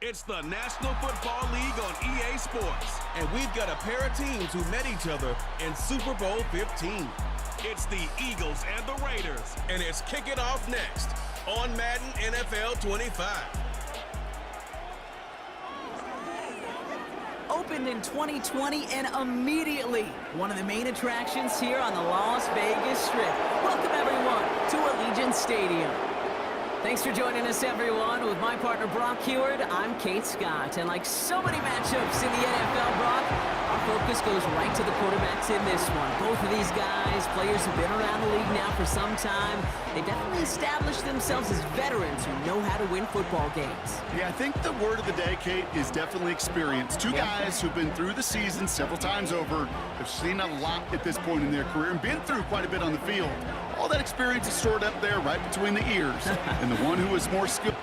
It's the National Football League on EA Sports, and we've got a pair of teams who met each other in Super Bowl 15. It's the Eagles and the Raiders, and it's Kick It Off next on Madden NFL 25. Opened in 2020 and immediately one of the main attractions here on the Las Vegas Strip. Welcome everyone to Allegiant Stadium. Thanks for joining us, everyone. With my partner, Brock Heward, I'm Kate Scott. And like so many matchups in the NFL, Brock, our focus goes right to the quarterbacks in this one. Both of these guys, players who've been around the league now for some time, they definitely established themselves as veterans who know how to win football games. Yeah, I think the word of the day, Kate, is definitely experience. Two guys who've been through the season several times over, have seen a lot at this point in their career, and been through quite a bit on the field. All that experience is stored up there right between the ears. And the one who is more skilled.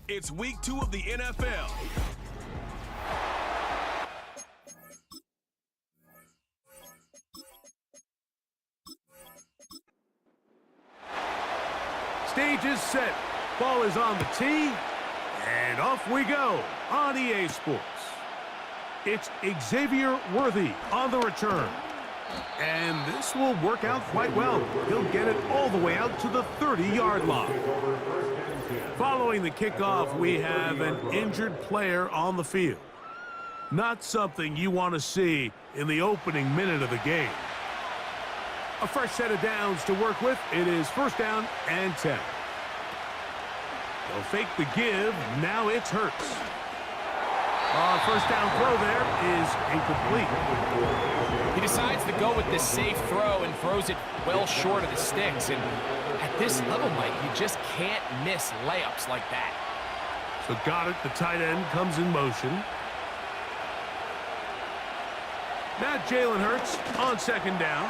It's week 2 of the NFL. Stage is set. Ball is on the tee. And off we go on EA Sports. It's Xavier Worthy on the return. And this will work out quite well. He'll get it all the way out to the 30-yard line. Following the kickoff, we have an injured player on the field. Not something you want to see in the opening minute of the game. A fresh set of downs to work with. It is first down and 10. They'll fake the give. Now it's Hurts. First down throw there is incomplete. He decides to go with the safe throw and throws it well short of the sticks. And at this level, Mike, you just can't miss layups like that. So got it. The tight end comes in motion. Now Jalen Hurts on second down.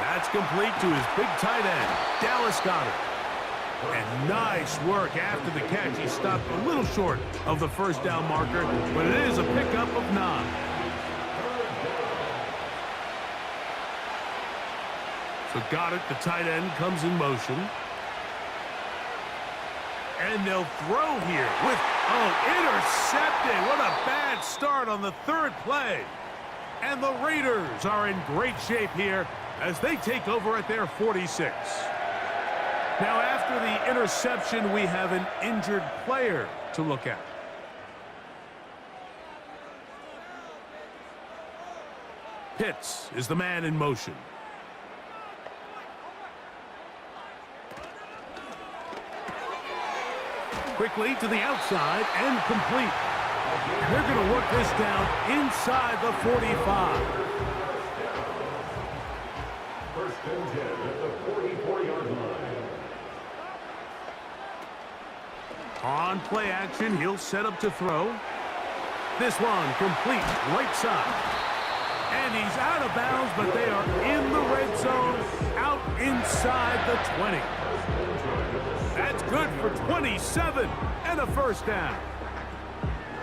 That's complete to his big tight end, Dallas Goedert. And nice work after the catch. He stopped a little short of the first down marker, but it is a pickup of 9. So Goedert, the tight end, comes in motion. And they'll throw here with, intercepted. What a bad start on the third play. And the Raiders are in great shape here as they take over at their 46. Now, after the interception, we have an injured player to look at. Pitts is the man in motion. Quickly to the outside and complete. They're going to work this down inside the 45. First and 10 at the 44-yard line. On play action, he'll set up to throw. This one complete, right side. And he's out of bounds, but they are in the red zone, out inside the 20. That's good for 27 and a first down.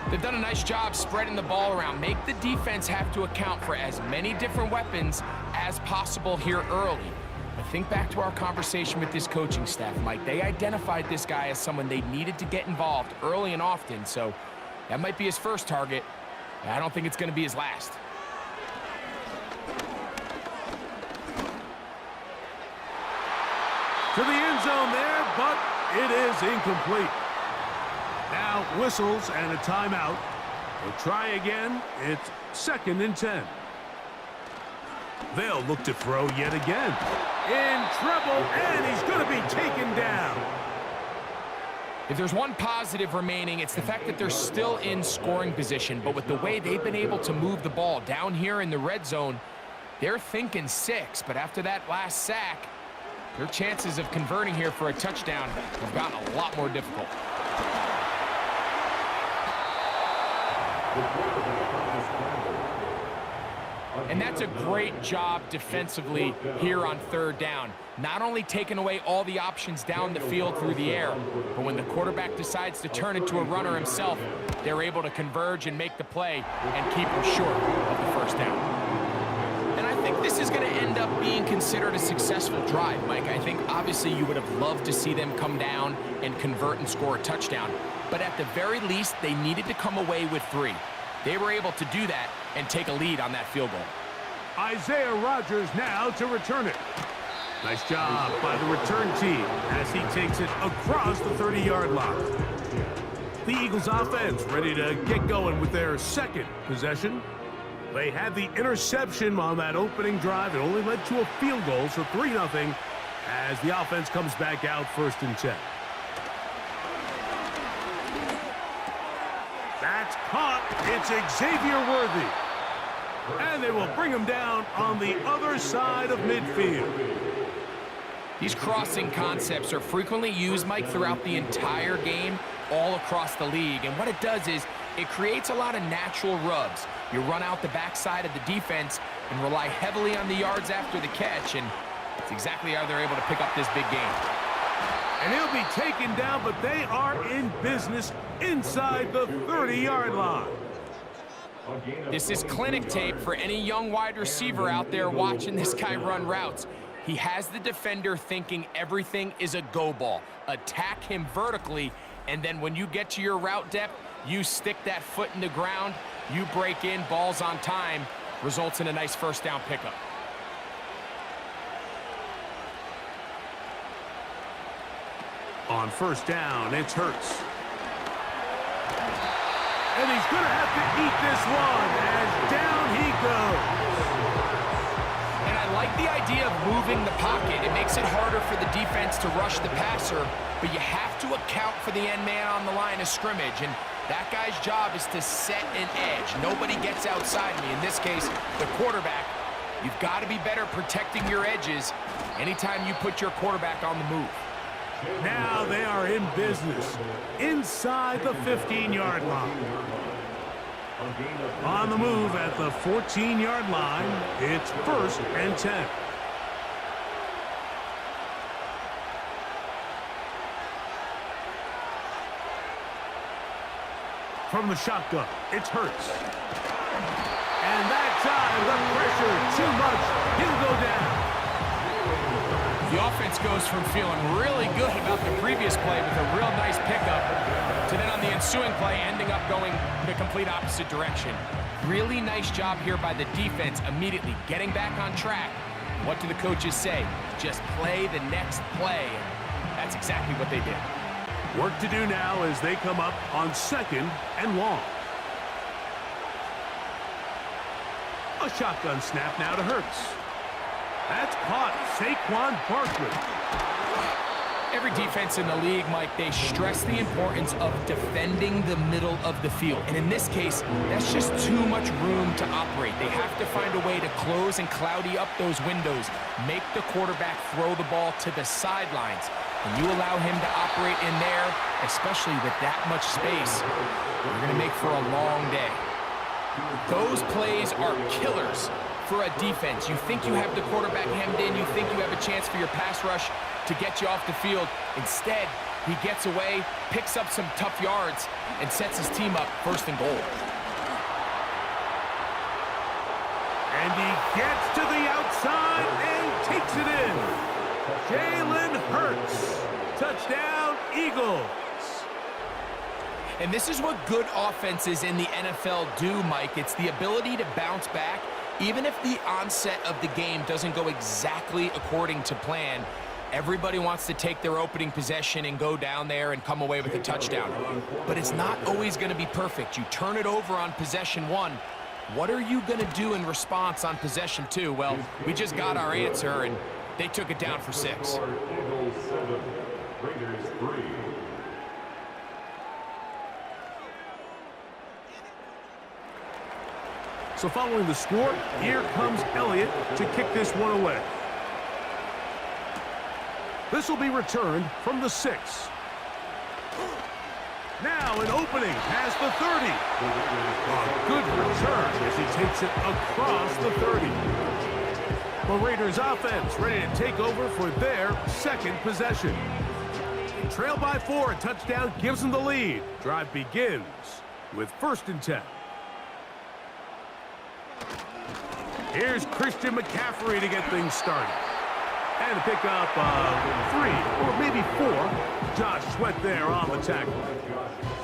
They've done a nice job spreading the ball around. Make the defense have to account for as many different weapons as possible here early. But think back to our conversation with this coaching staff, Mike. They identified this guy as someone they needed to get involved early and often, so that might be his first target. I don't think it's going to be his last. To the end zone there, but it is incomplete. Now whistles and a timeout. They'll try again. It's 2nd and 10. They'll look to throw yet again. In trouble, and he's going to be taken down. If there's one positive remaining, it's the fact that they're still in scoring position. But with the way they've been able to move the ball down here in the red zone, they're thinking 6. But after that last sack, their chances of converting here for a touchdown have gotten a lot more difficult. And that's a great job defensively here on 3rd down. Not only taking away all the options down the field through the air, but when the quarterback decides to turn into a runner himself, they're able to converge and make the play and keep him short of the 1st down. And I think this is going to end up being considered a successful drive, Mike. I think obviously you would have loved to see them come down and convert and score a touchdown. But at the very least, they needed to come away with 3. They were able to do that and take a lead on that field goal. Isaiah Rodgers now to return it. Nice job by the return team as he takes it across the 30-yard line. The Eagles offense ready to get going with their 2nd possession. They had the interception on that opening drive. It only led to a field goal, so 3-0 as the offense comes back out 1st and 10. That's caught. It's Xavier Worthy. And they will bring him down on the other side of midfield. These crossing concepts are frequently used, Mike, throughout the entire game, all across the league. And what it does is it creates a lot of natural rubs. You run out the backside of the defense and rely heavily on the yards after the catch, and it's exactly how they're able to pick up this big game. And he'll be taken down, but they are in business inside the 30-yard line. This is clinic tape for any young wide receiver out there watching this guy run routes. He has the defender thinking everything is a go ball. Attack him vertically, and then when you get to your route depth, you stick that foot in the ground, you break in, balls on time, results in a nice 1st down pickup. On 1st down, it's Hurts. And he's going to have to eat this one as down he goes. And I like the idea of moving the pocket. It makes it harder for the defense to rush the passer, but you have to account for the end man on the line of scrimmage, and that guy's job is to set an edge. Nobody gets outside me. In this case, the quarterback. You've got to be better protecting your edges anytime you put your quarterback on the move. Now they are in business inside the 15-yard line. On the move at the 14-yard line, it's 1st and 10. From the shotgun, it's Hurts. And that time, the pressure, too much. He'll go down. The offense goes from feeling really good about the previous play with a real nice pickup to then on the ensuing play ending up going the complete opposite direction. Really nice job here by the defense immediately getting back on track. What do the coaches say? Just play the next play. And that's exactly what they did. Work to do now as they come up on 2nd and long. A shotgun snap now to Hurts. That's caught. Saquon Barkley. Every defense in the league, Mike, they stress the importance of defending the middle of the field. And in this case, that's just too much room to operate. They have to find a way to close and cloudy up those windows, make the quarterback throw the ball to the sidelines. And you allow him to operate in there, especially with that much space, you're going to make for a long day. Those plays are killers for a defense. You think you have the quarterback hemmed in, you think you have a chance for your pass rush to get you off the field. Instead, he gets away, picks up some tough yards, and sets his team up 1st and goal. And he gets to the outside and takes it in. Jalen Hurts. Touchdown, Eagles. And this is what good offenses in the NFL do, Mike. It's the ability to bounce back. Even if the onset of the game doesn't go exactly according to plan, Everybody wants to take their opening possession and go down there and come away with a touchdown. But it's not always going to be perfect. You turn it over on possession 1. What are you going to do in response on possession 2? Well, we just got our answer, and they took it down for 6. Eagles 7, Raiders 3. So following the score, here comes Elliott to kick this one away. This will be returned from the 6. Now an opening past the 30. A good return as he takes it across the 30. The Raiders offense ready to take over for their second possession. Trail by 4, a touchdown gives them the lead. Drive begins with 1st and 10. Here's Christian McCaffrey to get things started. And pick up 3 or maybe 4. Josh Sweat there on the tackle.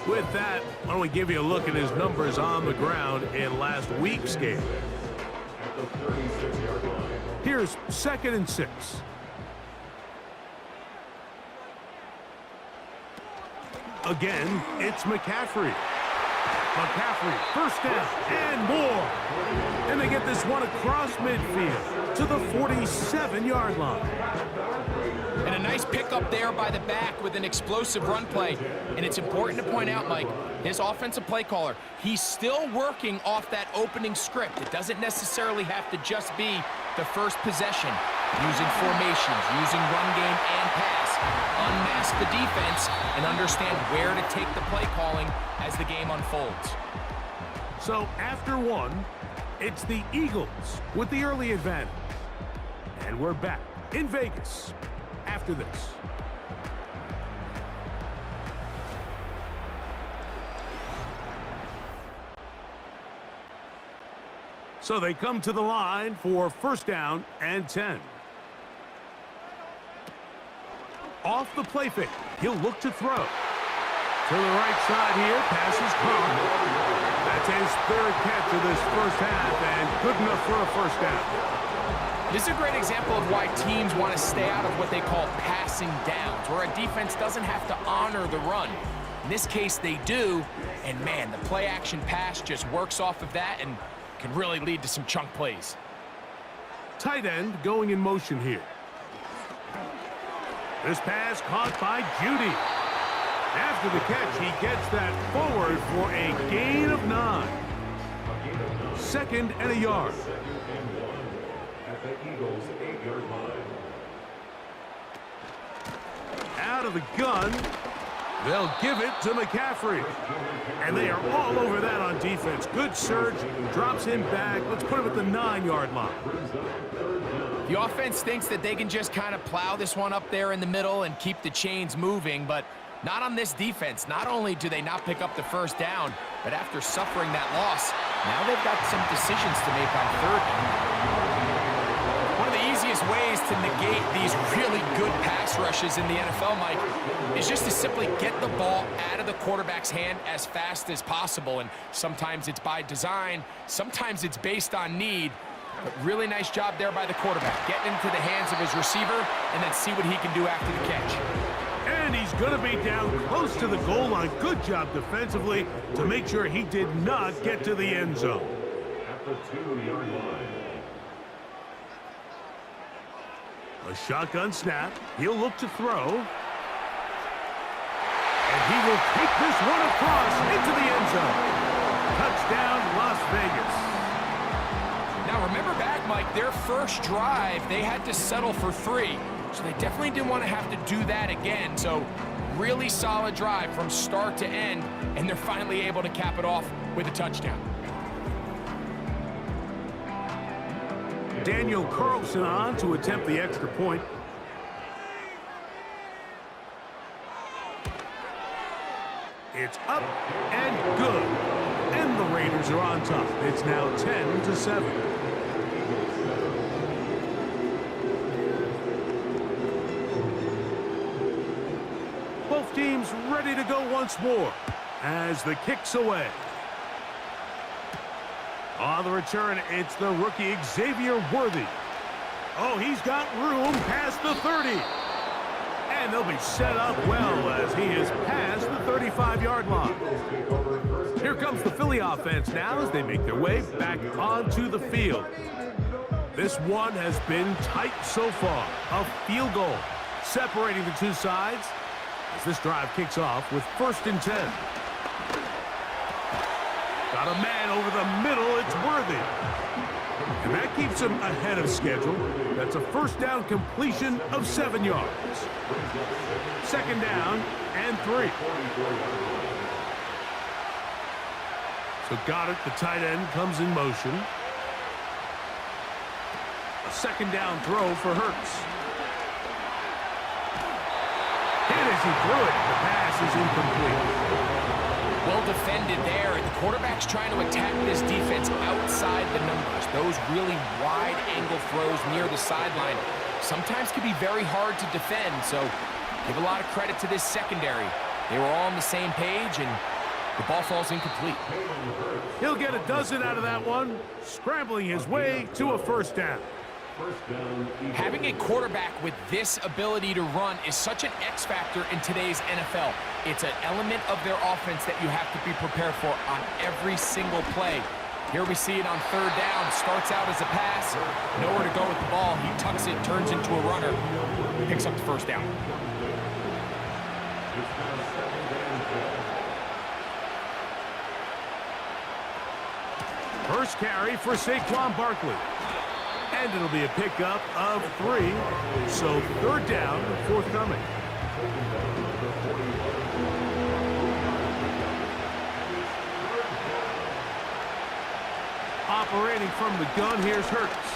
With that, why don't we give you a look at his numbers on the ground in last week's game. Here's 2nd and 6. Again, it's McCaffrey. McCaffrey, 1st down and more. And they get this one across midfield to the 47-yard line. And a nice pickup there by the back with an explosive run play. And it's important to point out, Mike, this offensive play caller, he's still working off that opening script. It doesn't necessarily have to just be the first possession. Using formations, using run game and pass. Unmask the defense and understand where to take the play calling as the game unfolds. So after 1, it's the Eagles with the early advantage. And we're back in Vegas after this. So they come to the line for 1st down and 10. Off the play fake, he'll look to throw. To the right side here, passes caught. That's his 3rd catch of this 1st half, and good enough for a 1st down. This is a great example of why teams want to stay out of what they call passing downs, where a defense doesn't have to honor the run. In this case, they do, and man, the play-action pass just works off of that and can really lead to some chunk plays. Tight end going in motion here. This pass caught by Judy. After the catch, he gets that forward for a gain of 9. 2nd and a yard. At the Eagles 8-yard line. Out of the gun. They'll give it to McCaffrey. And they are all over that on defense. Good surge, drops him back. Let's put him at the 9-yard line. The offense thinks that they can just kind of plow this one up there in the middle and keep the chains moving, but not on this defense. Not only do they not pick up the 1st down, but after suffering that loss, now they've got some decisions to make on 3rd down. One of the easiest ways to negate these really good pass rushes in the NFL, Mike, is just to simply get the ball out of the quarterback's hand as fast as possible. And sometimes it's by design, sometimes it's based on need. But really nice job there by the quarterback, getting into the hands of his receiver and then see what he can do after the catch. And he's going to be down close to the goal line. Good job defensively to make sure he did not get to the end zone. At the 2-yard line. A shotgun snap. He'll look to throw. And he will take this one across into the end zone. Touchdown, Las Vegas. Now remember back, Mike, their first drive, they had to settle for 3. So they definitely didn't want to have to do that again. So really solid drive from start to end, and they're finally able to cap it off with a touchdown. Daniel Carlson on to attempt the extra point. It's up and good. And the Raiders are on top. It's now 10-7. Both teams ready to go once more as the kick's away. On the return, it's the rookie Xavier Worthy. Oh, he's got room past the 30. And they'll be set up well as he is past the 35-yard line. Here comes the Philly offense now as they make their way back onto the field. This one has been tight so far. A field goal separating the two sides as this drive kicks off with 1st and 10. Got a man over the middle. It's Worthy. And that keeps him ahead of schedule. That's a 1st down completion of 7 yards. 2nd down and 3. So Goddard, the tight end, comes in motion. A 2nd down throw for Hurts. And as he threw it, the pass is incomplete. Well defended there, and the quarterback's trying to attack this defense outside the numbers. Those really wide-angle throws near the sideline sometimes can be very hard to defend, so give a lot of credit to this secondary. They were all on the same page, and the ball falls incomplete. He'll get a dozen out of that one, scrambling his way to a 1st down. Having a quarterback with this ability to run is such an X factor in today's NFL. It's an element of their offense that you have to be prepared for on every single play. Here we see it on 3rd down. Starts out as a pass. Nowhere to go with the ball. He tucks it, turns into a runner. Picks up the 1st down. First carry for Saquon Barkley. And it'll be a pickup of 3. So 3rd down forthcoming. Operating from the gun, here's Hurts.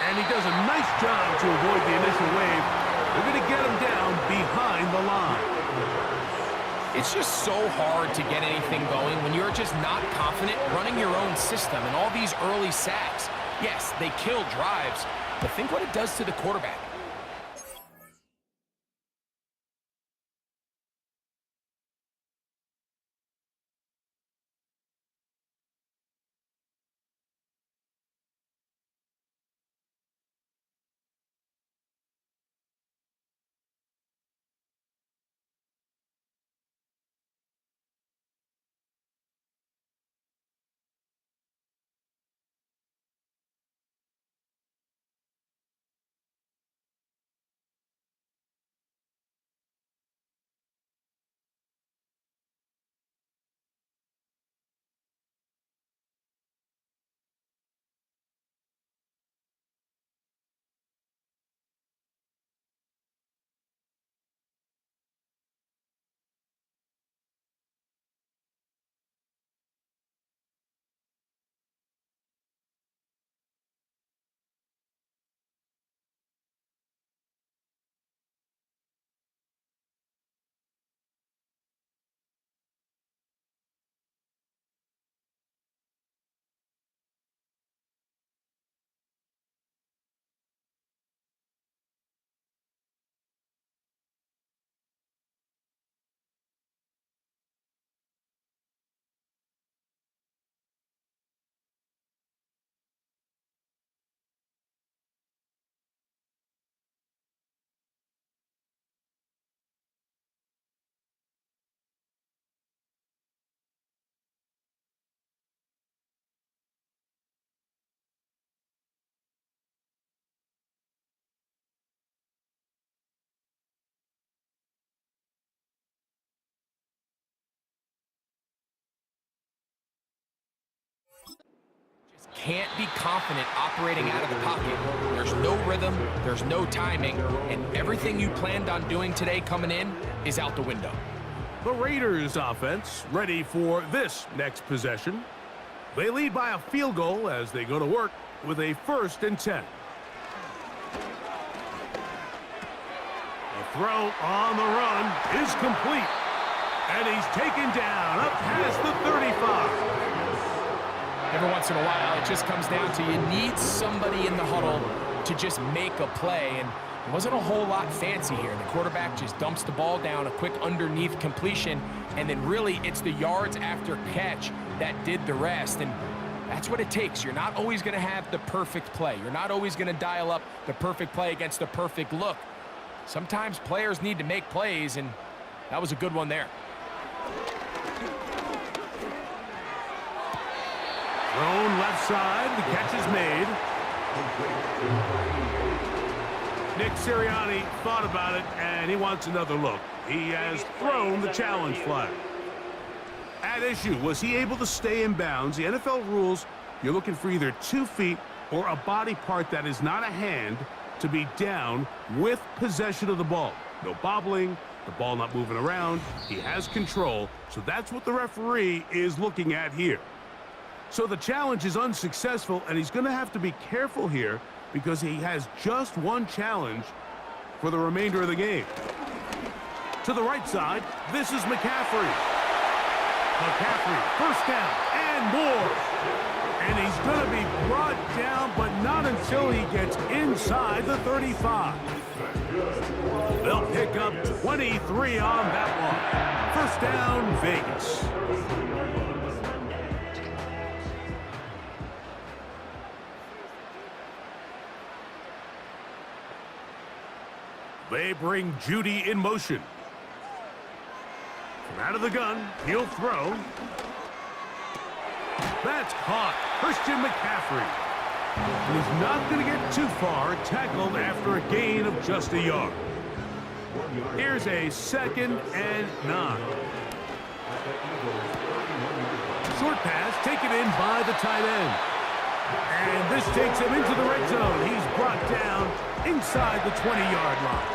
And he does a nice job to avoid the initial wave. They're going to get him down behind the line. It's just so hard to get anything going when you're just not confident running your own system, and all these early sacks. Yes, they kill drives, but think what it does to the quarterback. Can't be confident operating out of the pocket. There's no rhythm, there's no timing, and everything you planned on doing today coming in is out the window. The Raiders offense ready for this next possession. They lead by a field goal as they go to work with a 1st and 10. The throw on the run is complete. And he's taken down up past the 35. Every once in a while, it just comes down to you need somebody in the huddle to just make a play, and it wasn't a whole lot fancy here. The quarterback just dumps the ball down, a quick underneath completion, and then really it's the yards after catch that did the rest. And That's what it takes. You're not always going to have the perfect play. You're not always going to dial up the perfect play against the perfect look. Sometimes players need to make plays, and that was a good one there. Thrown left side. The catch is made. Nick Sirianni thought about it, and he wants another look. He has thrown the challenge flag. At issue, was he able to stay in bounds? The NFL rules, you're looking for either 2 feet or a body part that is not a hand to be down with possession of the ball. No bobbling, the ball not moving around. He has control, so that's what the referee is looking at here. So the challenge is unsuccessful, and he's going to have to be careful here because he has just one challenge for the remainder of the game. To the right side, this is McCaffrey. McCaffrey, first down and more. And he's going to be brought down, but not until he gets inside the 35. They'll pick up 23 on that one. First down, Vegas. They bring Judy in motion. From out of the gun, he'll throw. That's caught. Christian McCaffrey. He's not going to get too far, tackled after a gain of just a yard. Here's a 2nd and 9. Short pass taken in by the tight end. And this takes him into the red zone. He's brought down inside the 20-yard line.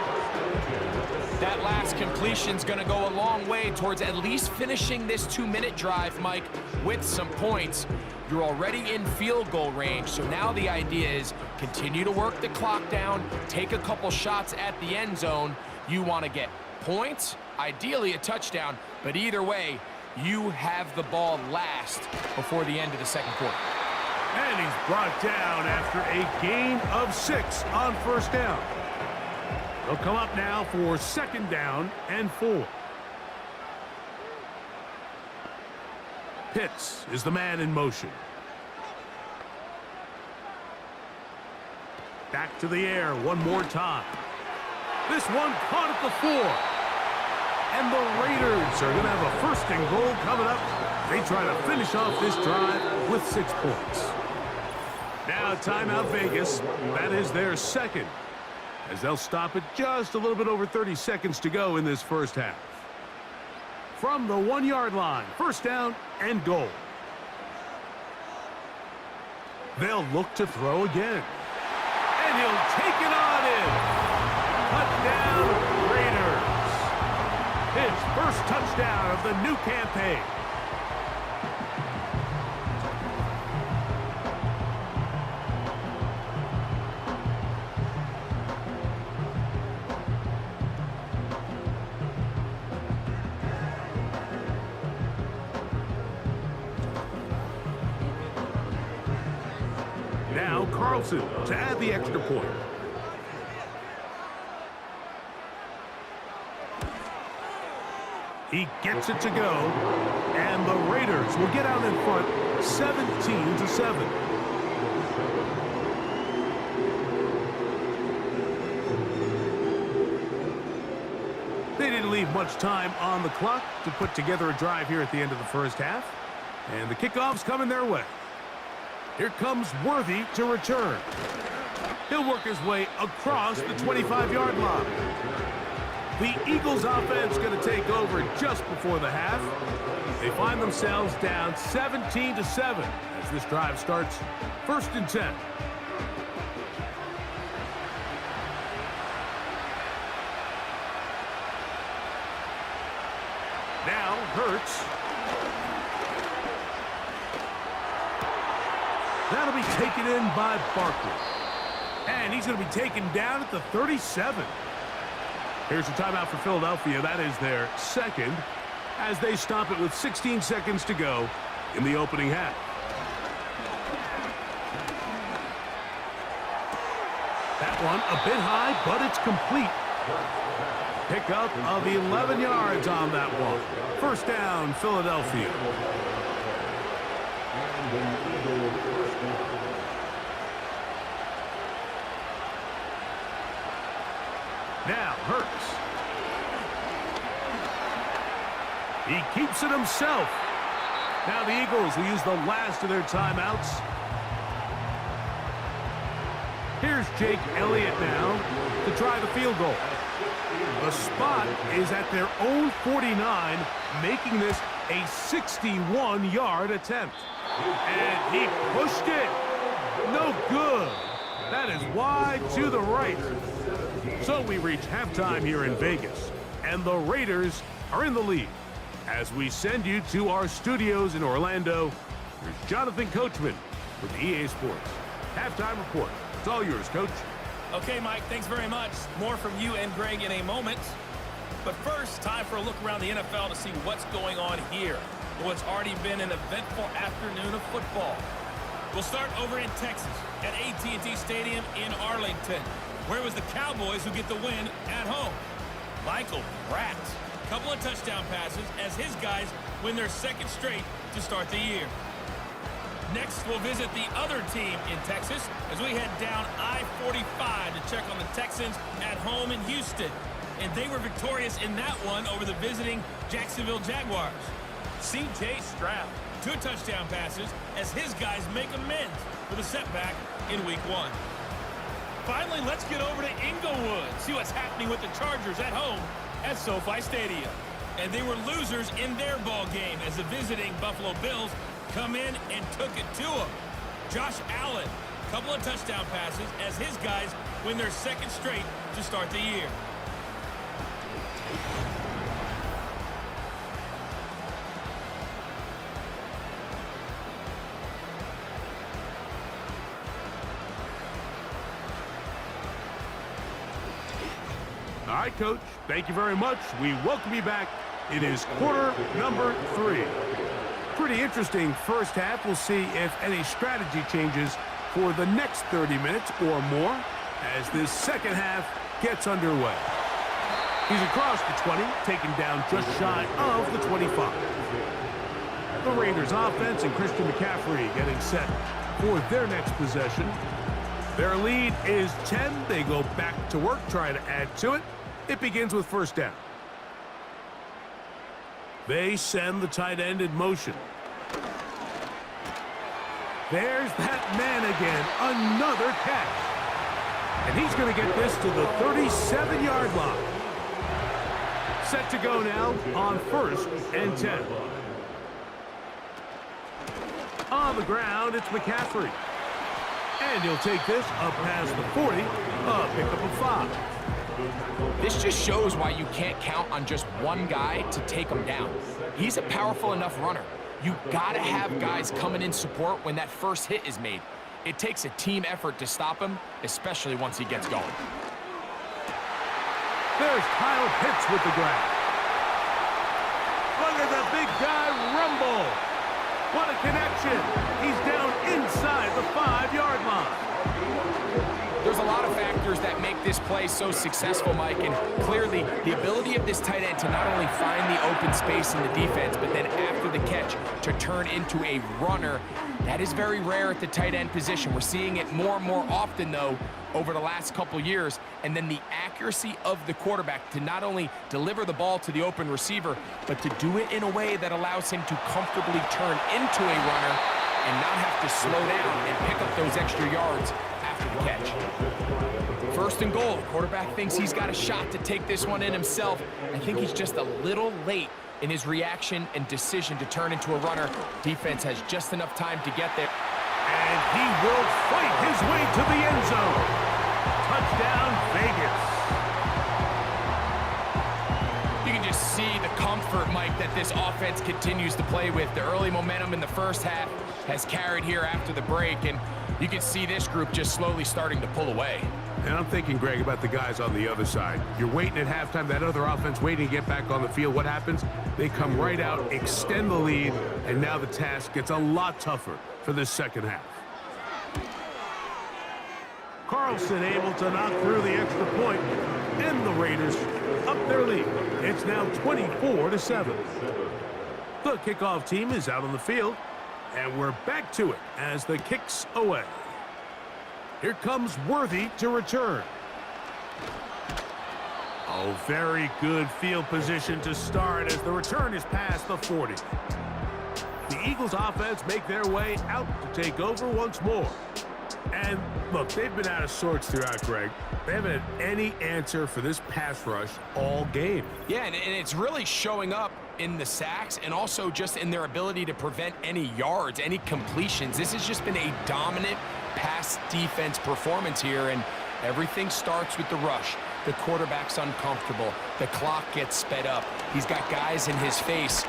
That last completion's going to go a long way towards at least finishing this 2-minute drive, Mike, with some points. You're already in field goal range, so now the idea is continue to work the clock down, take a couple shots at the end zone. You want to get points, ideally a touchdown, but either way, you have the ball last before the end of the second quarter. And he's brought down after a gain of 6 on first down. They'll come up now for 2nd down and 4. Pitts is the man in motion. Back to the air one more time. This one caught at the 4. And the Raiders are going to have a 1st and goal coming up. They try to finish off this drive with 6 points. Now timeout Vegas. That is their 2nd. As they'll stop it just a little bit over 30 seconds to go in this first half. From the 1-yard line, 1st down and goal. They'll look to throw again. And he'll take it on in. Touchdown, Raiders. His first touchdown of the new campaign. Now Carlson to add the extra point. He gets it to go, and the Raiders will get out in front 17-7. They didn't leave much time on the clock to put together a drive here at the end of the first half, and the kickoff's coming their way. Here comes Worthy to return. He'll work his way across the 25-yard line. The Eagles offense going to take over just before the half. They find themselves down 17-7 as this drive starts 1st and 10. Now Hurts. That'll be taken in by Barkley. And he's going to be taken down at the 37. Here's a timeout for Philadelphia. That is their 2nd as they stop it with 16 seconds to go in the opening half. That one a bit high, but it's complete. Pickup of 11 yards on that one. 1st down, Philadelphia. And the Eagles first down. Now Hurts. He keeps it himself. Now the Eagles will use the last of their timeouts. Here's Jake Elliott now to try the field goal. The spot is at their own 49, making this a 61-yard attempt. And he pushed it. No good. That is wide to the right. So we reach halftime here in Vegas, and the Raiders are in the lead. As we send you to our studios in Orlando, here's Jonathan Coachman with EA Sports. Halftime report. It's all yours, Coach. Okay, Mike, thanks very much. More from you and Greg in a moment. But first, time for a look around the NFL to see what's going on here. What's already been an eventful afternoon of football. We'll start over in Texas at AT&T Stadium in Arlington, where it was the Cowboys who get the win at home. Michael Pratt, couple of touchdown passes as his guys win their second straight to start the year. Next, we'll visit the other team in Texas as we head down I-45 to check on the Texans at home in Houston. And they were victorious in that one over the visiting Jacksonville Jaguars. C.J. Stroud, 2 touchdown passes as his guys make amends for the setback in Week 1. Finally, let's get over to Inglewood, see what's happening with the Chargers at home at SoFi Stadium. And they were losers in their ball game as the visiting Buffalo Bills come in and took it to them. Josh Allen, couple of touchdown passes as his guys win their second straight to start the year. All right, Coach. Thank you very much. We welcome you back. It is quarter number 3. Pretty interesting first half. We'll see if any strategy changes for the next 30 minutes or more as this second half gets underway. He's across the 20, taken down just shy of the 25. The Raiders offense and Christian McCaffrey getting set for their next possession. Their lead is 10. They go back to work, try to add to it. It begins with first down. They send the tight end in motion. There's that man again, another catch. And he's going to get this to the 37-yard line. Set to go now on 1st and 10. On the ground, it's McCaffrey. And he'll take this up past the 40, a pickup of 5. This just shows why you can't count on just one guy to take him down. He's a powerful enough runner. You gotta have guys coming in support when that first hit is made. It takes a team effort to stop him, especially once he gets going. There's Kyle Pitts with the grab. Look at the big guy rumble. What a connection. He's down inside the 5-yard line. There's a lot of factors that make this play so successful, Mike, and clearly the ability of this tight end to not only find the open space in the defense, but then after the catch to turn into a runner, that is very rare at the tight end position. We're seeing it more and more often, though, over the last couple years, and then the accuracy of the quarterback to not only deliver the ball to the open receiver, but to do it in a way that allows him to comfortably turn into a runner and not have to slow down and pick up those extra yards after the catch. 1st and goal. The quarterback thinks he's got a shot to take this one in himself. I think he's just a little late in his reaction and decision to turn into a runner. Defense has just enough time to get there. And he will fight his way to the end zone. Touchdown, Vegas. You can just see the comfort, Mike, that this offense continues to play with. The early momentum in the first half has carried here after the break, and you can see this group just slowly starting to pull away. And I'm thinking, Greg, about the guys on the other side. You're waiting at halftime, that other offense waiting to get back on the field. What happens? They come right out, extend the lead, and now the task gets a lot tougher for this second half. Carlson able to knock through the extra point, and the Raiders up their lead. It's now 24-7. The kickoff team is out on the field. And we're back to it as the kick's away. Here comes Worthy to return. Oh, very good field position to start as the return is past the 40. The Eagles offense make their way out to take over once more. And look, they've been out of sorts throughout, Greg. They haven't had any answer for this pass rush all game. Yeah, and it's really showing up in the sacks and also just in their ability to prevent any yards, any completions. This has just been a dominant pass defense performance here, and everything starts with the rush. The quarterback's uncomfortable. The clock gets sped up. He's got guys in his face.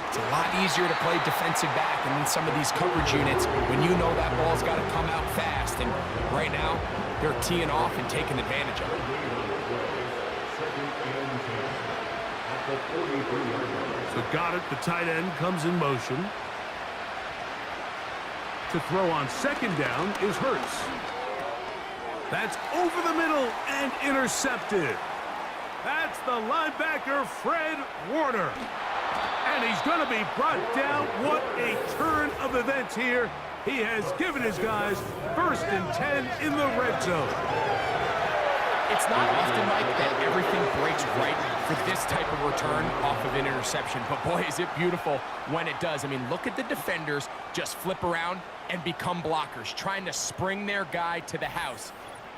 It's a lot easier to play defensive back and in some of these coverage units when you know that ball's got to come out fast. And right now, they're teeing off and taking advantage of it. So got it. The tight end comes in motion. To throw on second down is Hurts. That's over the middle and intercepted. That's the linebacker, Fred Warner. And he's going to be brought down. What a turn of events here. He has given his guys 1st and 10 in the red zone. It's not often, Mike, that everything breaks right for this type of return off of an interception. But, boy, is it beautiful when it does. I mean, look at the defenders just flip around and become blockers, trying to spring their guy to the house.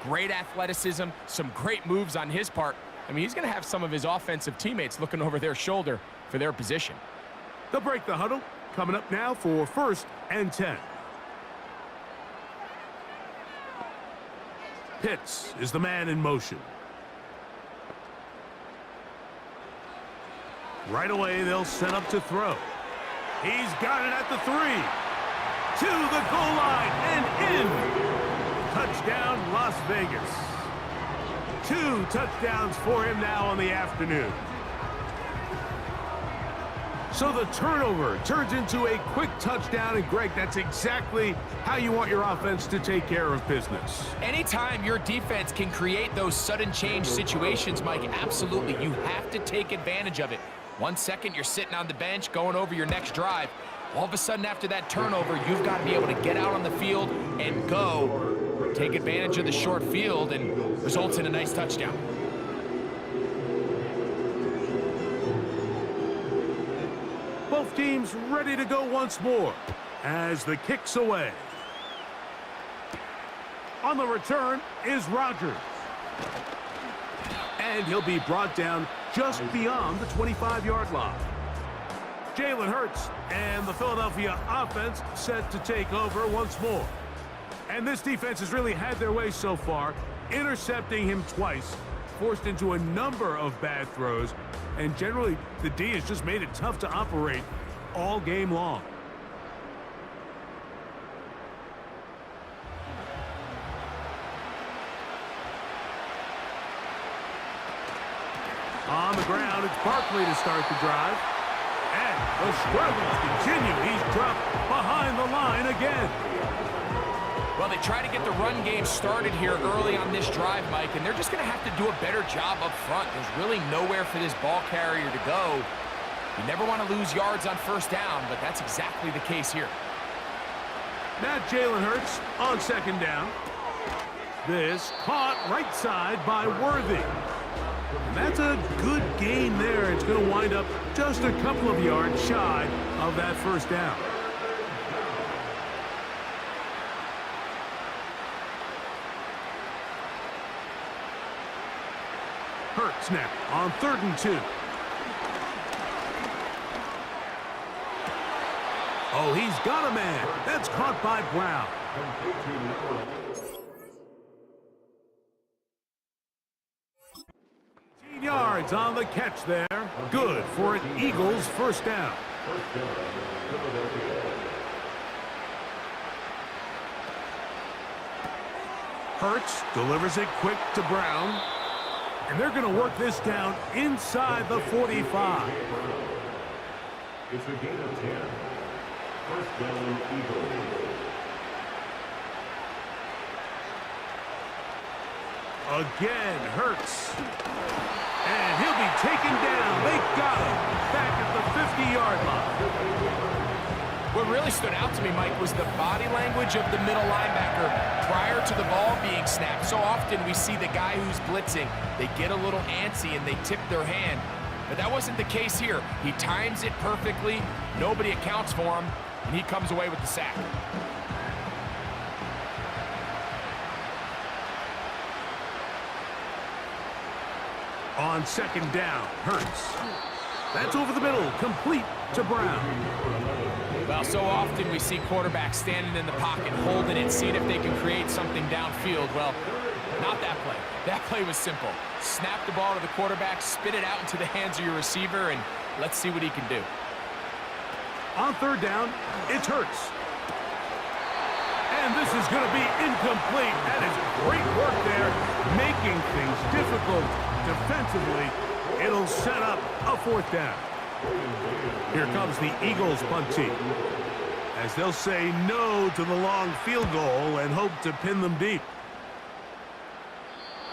Great athleticism, some great moves on his part. I mean, he's going to have some of his offensive teammates looking over their shoulder for their position. They'll break the huddle. Coming up now for 1st and 10. Pitts is the man in motion. Right away, they'll set up to throw. He's got it at the 3. To the goal line and in. Touchdown, Las Vegas. 2 touchdowns for him now on the afternoon. So the turnover turns into a quick touchdown, and Greg, that's exactly how you want your offense to take care of business. Anytime your defense can create those sudden change situations, Mike, absolutely, you have to take advantage of it. 1 second, you're sitting on the bench going over your next drive. All of a sudden, after that turnover, you've got to be able to get out on the field and go. Take advantage of the short field, and results in a nice touchdown. Both teams ready to go once more as the kick's away. On the return is Rodgers. And he'll be brought down just beyond the 25-yard line. Jalen Hurts and the Philadelphia offense set to take over once more. And this defense has really had their way so far, intercepting him twice, forced into a number of bad throws, and generally the D has just made it tough to operate all game long. On the ground, it's Barkley to start the drive. And the struggles continue. He's dropped behind the line again. Well, they try to get the run game started here early on this drive, Mike, and they're just going to have to do a better job up front. There's really nowhere for this ball carrier to go. You never want to lose yards on 1st down, but that's exactly the case here. Now Jalen Hurts on 2nd down. This caught right side by Worthy. And that's a good gain there. It's going to wind up just a couple of yards shy of that 1st down. Hurts now on 3rd and 2. Oh, he's got a man. That's caught by Brown. 18 yards on the catch there. Good for an Eagles 1st down. Hurts delivers it quick to Brown. And they're going to work this down inside the 45. It's a gain of 10. 1st down, Eagles. Again, Hurts. And he'll be taken down. They got him back at the 50-yard line. What really stood out to me, Mike, was the body language of the middle linebacker prior to the ball being snapped. So often we see the guy who's blitzing, they get a little antsy and they tip their hand. But that wasn't the case here. He times it perfectly, nobody accounts for him, and he comes away with the sack. On second down, Hurts. That's over the middle, complete to Brown. Well, so often we see quarterbacks standing in the pocket, holding it, seeing if they can create something downfield. Well, not that play. That play was simple. Snap the ball to the quarterback, spit it out into the hands of your receiver, and let's see what he can do. On third down, it's Hurts. And this is going to be incomplete. That is great work there, making things difficult defensively. It'll set up a fourth down. Here comes the Eagles punt team, as they'll say no to the long field goal and hope to pin them deep.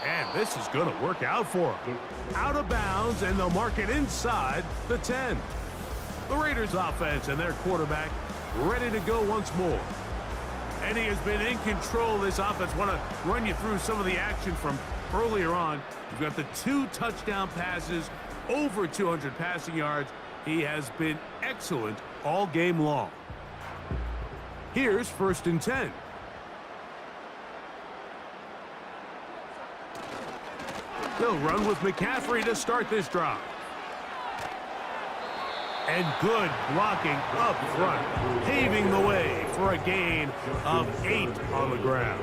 And this is going to work out for them. Out of bounds, and they'll mark it inside the 10. The Raiders offense and their quarterback ready to go once more. And he has been in control of this offense. Want to run you through some of the action from earlier on. You've got the 2 touchdown passes, over 200 passing yards. He has been excellent all game long. Here's 1st and 10. They'll run with McCaffrey to start this drive. And good blocking up front, paving the way for a gain of 8 on the ground.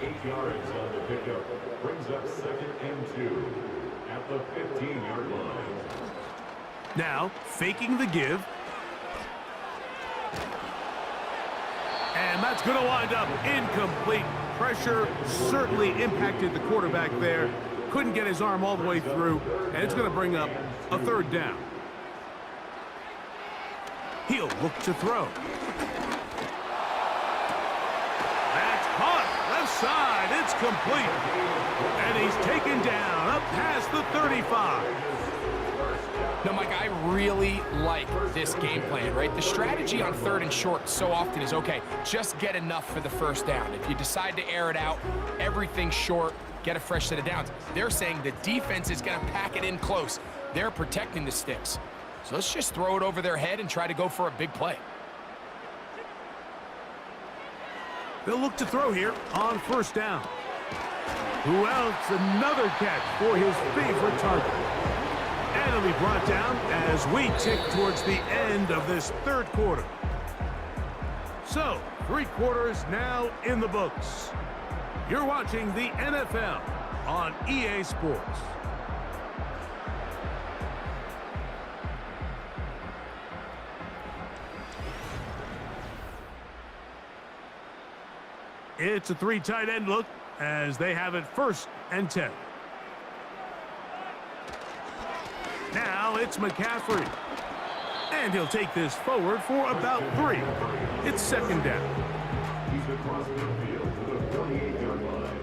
8 yards on the pickup. Brings up 2nd and 2 at the 15-yard line. Now, faking the give. And that's going to wind up incomplete. Pressure certainly impacted the quarterback there. Couldn't get his arm all the way through, and it's going to bring up a 3rd down. He'll look to throw. That's caught. Left side. It's complete. And he's taken down up past the 35. No, Mike, I really like this game plan, right? The strategy on 3rd and short so often is, okay, just get enough for the 1st down. If you decide to air it out, everything's short, get a fresh set of downs. They're saying the defense is going to pack it in close. They're protecting the sticks. So let's just throw it over their head and try to go for a big play. They'll look to throw here on 1st down. Who else? Another catch for his favorite target. And it'll be brought down as we tick towards the end of this 3rd quarter. So, 3 quarters now in the books. You're watching the NFL on EA Sports. It's a 3 tight end look as they have it 1st and 10. Now it's McCaffrey. And he'll take this forward for about 3. It's 2nd down. He's across midfield to the 48-yard line.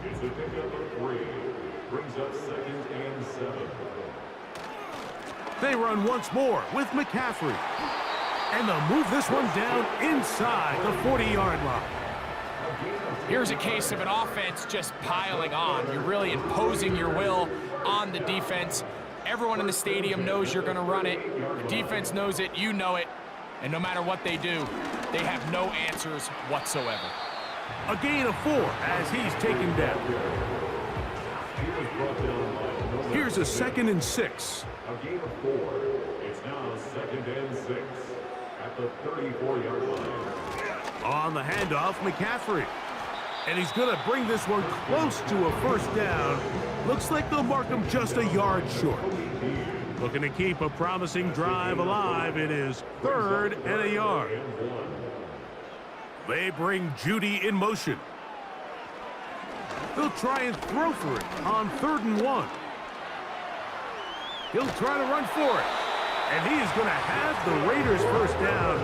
It's a pickup of 3. Brings up 2nd and 7. They run once more with McCaffrey. And they'll move this one down inside the 40-yard line. Here's a case of an offense just piling on. You're really imposing your will on the defense. Everyone in the stadium knows you're going to run it. The defense knows it. You know it. And no matter what they do, they have no answers whatsoever. A gain of 4 as he's taken down. Here's a 2nd and 6. A gain of 4. It's now 2nd and 6 at the 34-yard line. On the handoff, McCaffrey. And he's going to bring this one close to a 1st down. Looks like they'll mark him just a yard short. Looking to keep a promising drive alive. It is 3rd and a yard. They bring Judy in motion. They'll try and throw for it on 3rd and 1. He'll try to run for it. And he is going to have the Raiders first down.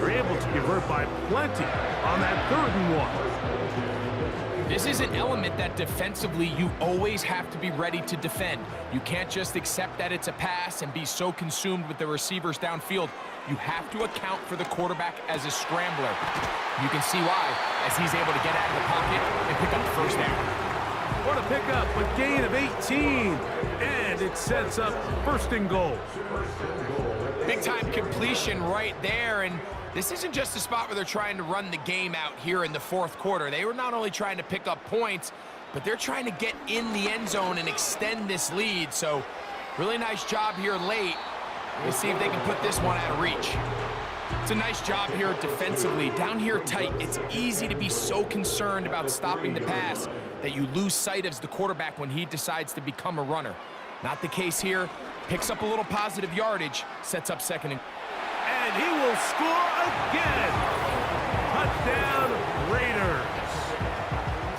They're able to convert by plenty on that 3rd and 1. This is an element that defensively you always have to be ready to defend. You can't just accept that it's a pass and be so consumed with the receivers downfield. You have to account for the quarterback as a scrambler. You can see why, as he's able to get out of the pocket and pick up the first down. What a pickup, a gain of 18. And it sets up 1st and goal. Big-time completion right there, and this isn't just a spot where they're trying to run the game out here in the 4th quarter. They were not only trying to pick up points, but they're trying to get in the end zone and extend this lead. So really nice job here late. We'll see if they can put this one out of reach. It's a nice job here defensively. Down here tight, it's easy to be so concerned about stopping the pass that you lose sight of the quarterback when he decides to become a runner. Not the case here. Picks up a little positive yardage, sets up 2nd and he will score again. Touchdown, Raiders.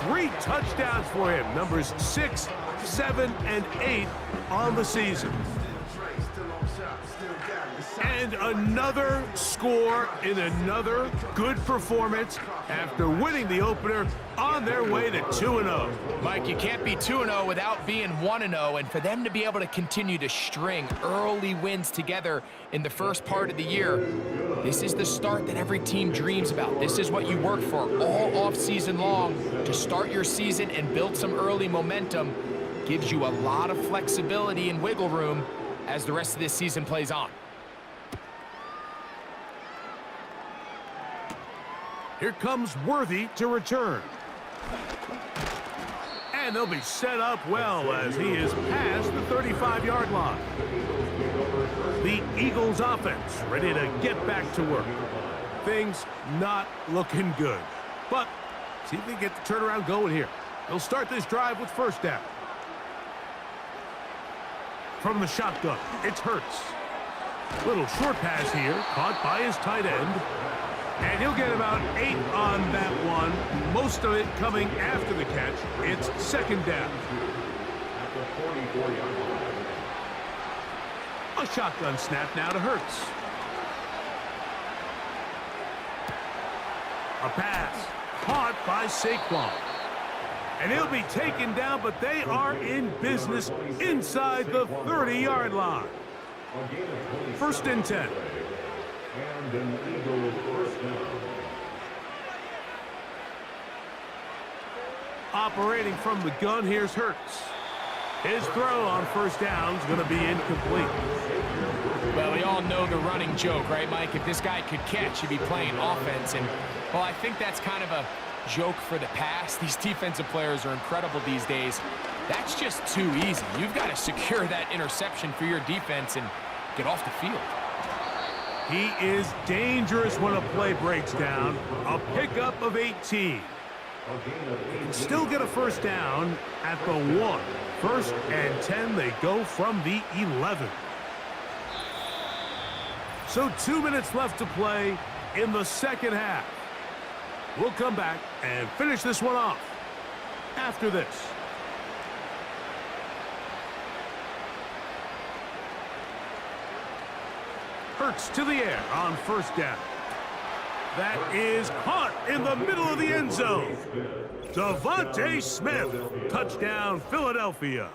3 touchdowns for him. Numbers 6, 7, and 8 on the season. And another score in another good performance after winning the opener on their way to 2-0. Mike, you can't be 2-0 without being 1-0, and for them to be able to continue to string early wins together in the first part of the year, this is the start that every team dreams about. This is what you work for all off-season long to start your season and build some early momentum. Gives you a lot of flexibility and wiggle room as the rest of this season plays on. Here comes Worthy to return. And they'll be set up well as he is past the 35-yard line. The Eagles offense ready to get back to work. Things not looking good. But see if they get the turnaround going here. They'll start this drive with 1st down. From the shotgun, it's Hurts. Little short pass here, caught by his tight end. And he'll get about 8 on that one. Most of it coming after the catch. It's 2nd down. A shotgun snap now to Hurts. A pass caught by Saquon. And he'll be taken down, but they are in business inside the 30-yard line. 1st and 10. And an Eagle first down. Operating from the gun, here's Hurts. His throw on 1st down is going to be incomplete. Well, we all know the running joke, right, Mike? If this guy could catch, he'd be playing offense. And, well, I think that's kind of a joke for the pass. These defensive players are incredible these days. That's just too easy. You've got to secure that interception for your defense and get off the field. He is dangerous when a play breaks down. A pickup of 18. They can still get a 1st down at the 1. 1st and 10, they go from the 11. So 2 minutes left to play in the 2nd half. We'll come back and finish this one off after this. Hurts to the air on 1st down. That is caught in the middle of the end zone. Devontae Smith, touchdown Philadelphia.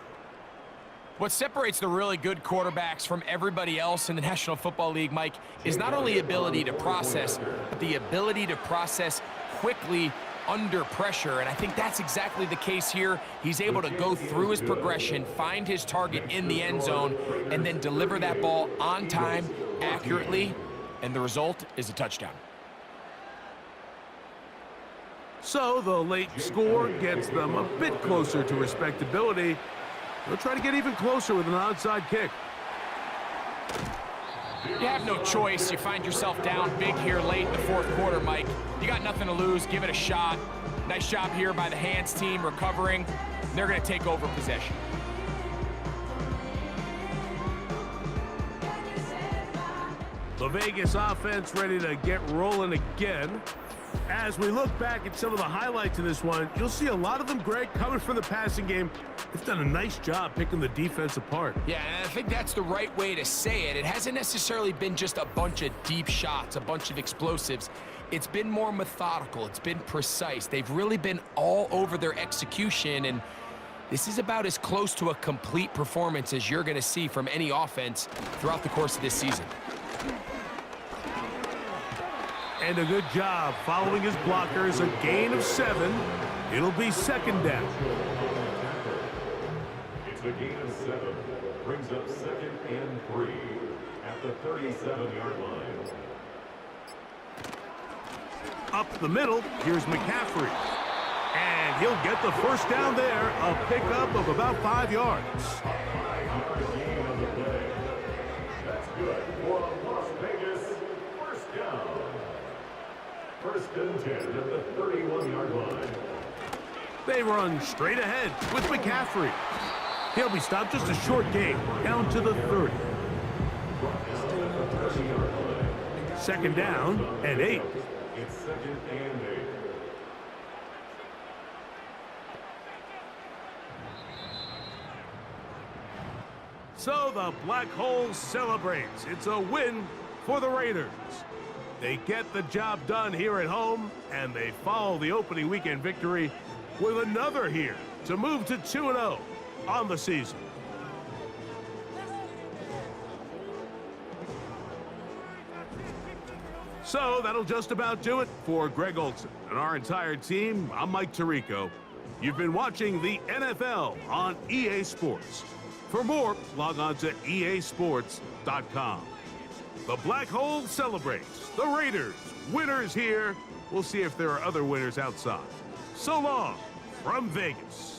What separates the really good quarterbacks from everybody else in the National Football League, Mike, is not only ability to process, but the ability to process quickly under pressure, and I think that's exactly the case here. He's able to go through his progression, find his target in the end zone, and then deliver that ball on time, accurately, and the result is a touchdown. So the late score gets them a bit closer to respectability. They'll try to get even closer with an onside kick. You have no choice. You find yourself down big here late in the 4th quarter, Mike. You got nothing to lose. Give it a shot. Nice job here by the hands team recovering. They're going to take over possession. The Vegas offense ready to get rolling again. As we look back at some of the highlights in this one, you'll see a lot of them, Greg, coming from the passing game. They've done a nice job picking the defense apart. Yeah, and I think that's the right way to say it. It hasn't necessarily been just a bunch of deep shots, a bunch of explosives. It's been more methodical. It's been precise. They've really been all over their execution, and this is about as close to a complete performance as you're going to see from any offense throughout the course of this season. And a good job following his blockers, a gain of 7. It'll be second down. It's a gain of 7. Brings up 2nd and 3 at the 37-yard line. Up the middle, here's McCaffrey. And he'll get the first down there, a pickup of about 5 yards. 5-yard gain on the play. That's good for a Las Vegas first down. 1st and 10 at the 31-yard line. They run straight ahead with McCaffrey. He'll be stopped just a short gain, down to the 30. Second down and 8. It's 2nd and 8. So the Black Hole celebrates. It's a win for the Raiders. They get the job done here at home, and they follow the opening weekend victory with another here to move to 2-0 on the season. So that'll just about do it for Greg Olson and our entire team. I'm Mike Tirico. You've been watching the NFL on EA Sports. For more, log on to easports.com. The Black Hole celebrates. The Raiders, winners here. We'll see if there are other winners outside. So long from Vegas.